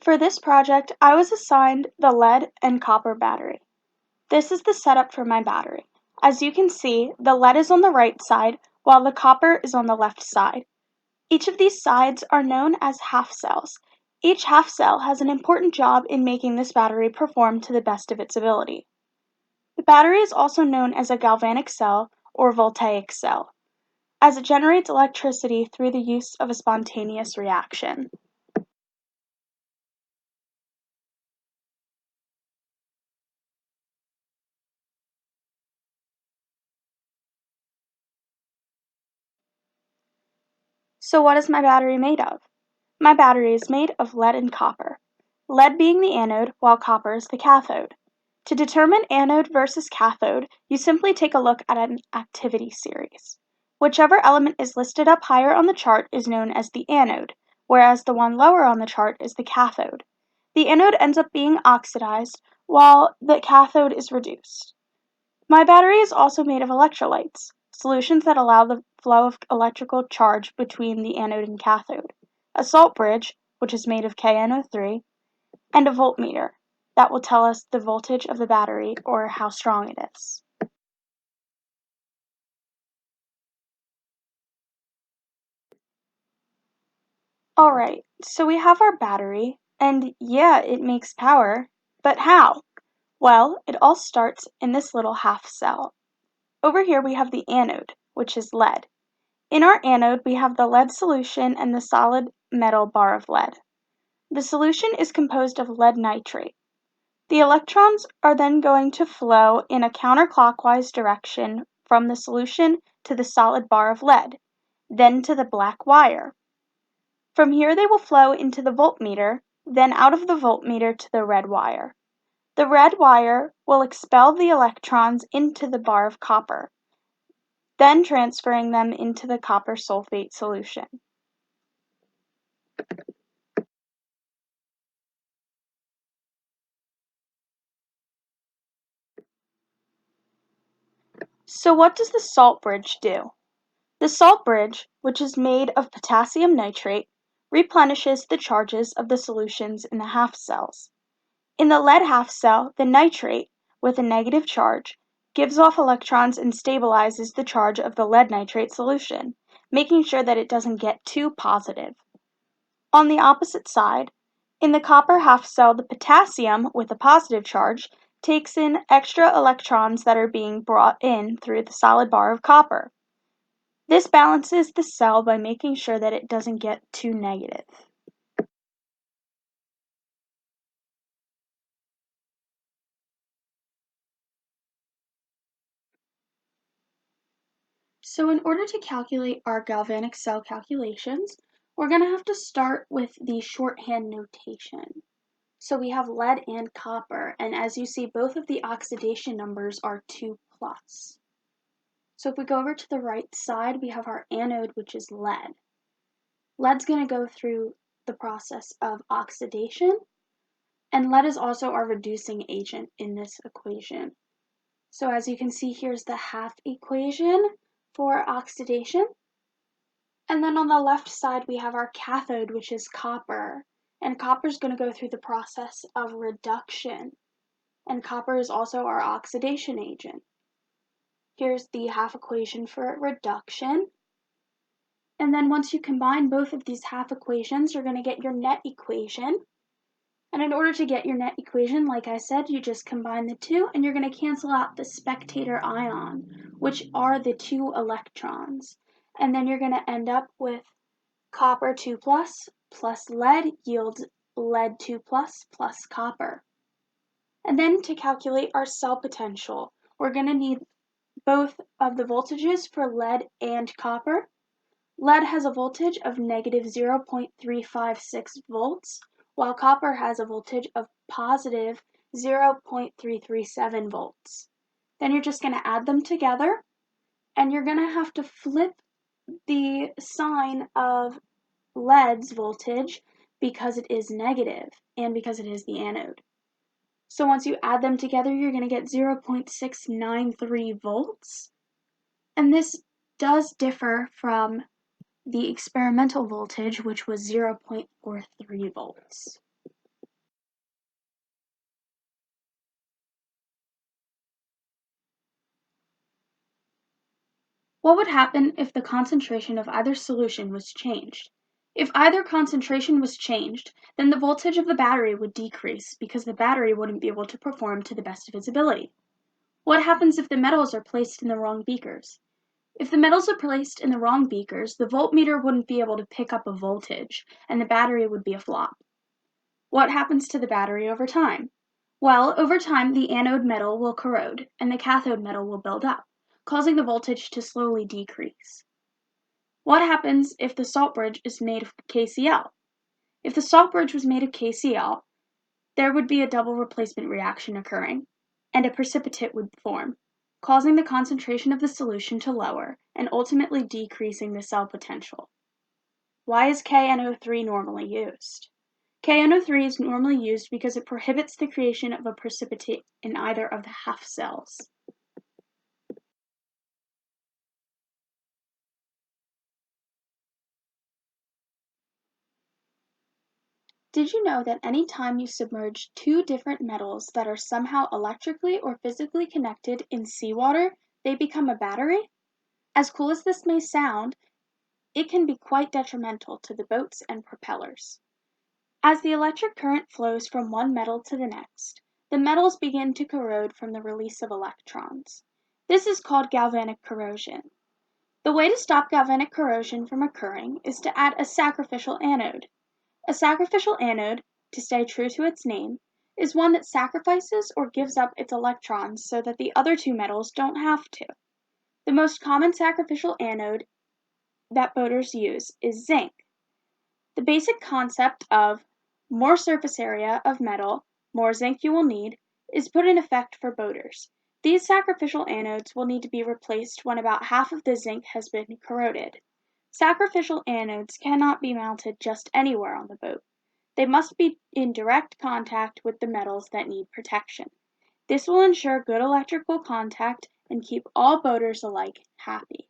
For this project, I was assigned the lead and copper battery. This is the setup for my battery. As you can see, the lead is on the right side, while the copper is on the left side. Each of these sides are known as half cells. Each half cell has an important job in making this battery perform to the best of its ability. The battery is also known as a galvanic cell or voltaic cell, as it generates electricity through the use of a spontaneous reaction. So what is my battery made of? My battery is made of lead and copper, lead being the anode while copper is the cathode. To determine anode versus cathode, you simply take a look at an activity series. Whichever element is listed up higher on the chart is known as the anode, whereas the one lower on the chart is the cathode. The anode ends up being oxidized, while the cathode is reduced. My battery is also made of electrolytes, solutions that allow the flow of electrical charge between the anode and cathode, a salt bridge, which is made of KNO3, and a voltmeter that will tell us the voltage of the battery or how strong it is. Alright, so we have our battery, and yeah, it makes power, but how? Well, it all starts in this little half cell. Over here we have the anode, which is lead. In our anode, we have the lead solution and the solid metal bar of lead. The solution is composed of lead nitrate. The electrons are then going to flow in a counterclockwise direction from the solution to the solid bar of lead, then to the black wire. From here they will flow into the voltmeter, then out of the voltmeter to the red wire. The red wire will expel the electrons into the bar of copper, then transferring them into the copper sulfate solution. So what does the salt bridge do? The salt bridge, which is made of potassium nitrate, replenishes the charges of the solutions in the half cells. In the lead half cell, the nitrate, with a negative charge, gives off electrons and stabilizes the charge of the lead nitrate solution, making sure that it doesn't get too positive. On the opposite side, in the copper half cell, the potassium, with a positive charge, takes in extra electrons that are being brought in through the solid bar of copper. This balances the cell by making sure that it doesn't get too negative. So in order to calculate our galvanic cell calculations, we're going to have to start with the shorthand notation. So we have lead and copper, and as you see, both of the oxidation numbers are 2+. So if we go over to the right side, we have our anode, which is lead. Lead's going to go through the process of oxidation, and lead is also our reducing agent in this equation. So as you can see, here's the half equation for oxidation. And then on the left side, we have our cathode, which is copper. And copper is going to go through the process of reduction. And copper is also our oxidation agent. Here's the half equation for reduction. And then once you combine both of these half equations, you're going to get your net equation. And in order to get your net equation, like I said, you just combine the two, and you're going to cancel out the spectator ion, which are the 2 electrons. And then you're going to end up with copper 2+ plus lead yields lead 2+ plus copper. And then to calculate our cell potential, we're going to need both of the voltages for lead and copper. Lead has a voltage of negative 0.356 volts, while copper has a voltage of positive 0.337 volts. Then you're just going to add them together, and you're going to have to flip the sign of lead's voltage because it is negative and because it is the anode. So once you add them together, you're going to get 0.693 volts, and this does differ from the experimental voltage, which was 0.43 volts. What would happen if the concentration of either solution was changed? If either concentration was changed, then the voltage of the battery would decrease because the battery wouldn't be able to perform to the best of its ability. What happens if the metals are placed in the wrong beakers? If the metals are placed in the wrong beakers, the voltmeter wouldn't be able to pick up a voltage, and the battery would be a flop. What happens to the battery over time? Well, over time the anode metal will corrode, and the cathode metal will build up, causing the voltage to slowly decrease. What happens if the salt bridge is made of KCl? If the salt bridge was made of KCl, there would be a double replacement reaction occurring, and a precipitate would form, causing the concentration of the solution to lower and ultimately decreasing the cell potential. Why is KNO3 normally used? KNO3 is normally used because it prohibits the creation of a precipitate in either of the half cells. Did you know that any time you submerge two different metals that are somehow electrically or physically connected in seawater, they become a battery? As cool as this may sound, it can be quite detrimental to the boats and propellers. As the electric current flows from one metal to the next, the metals begin to corrode from the release of electrons. This is called galvanic corrosion. The way to stop galvanic corrosion from occurring is to add a sacrificial anode. A sacrificial anode, to stay true to its name, is one that sacrifices or gives up its electrons so that the other two metals don't have to. The most common sacrificial anode that boaters use is zinc. The basic concept of more surface area of metal, more zinc you will need, is put in effect for boaters. These sacrificial anodes will need to be replaced when about half of the zinc has been corroded. Sacrificial anodes cannot be mounted just anywhere on the boat. They must be in direct contact with the metals that need protection. This will ensure good electrical contact and keep all boaters alike happy.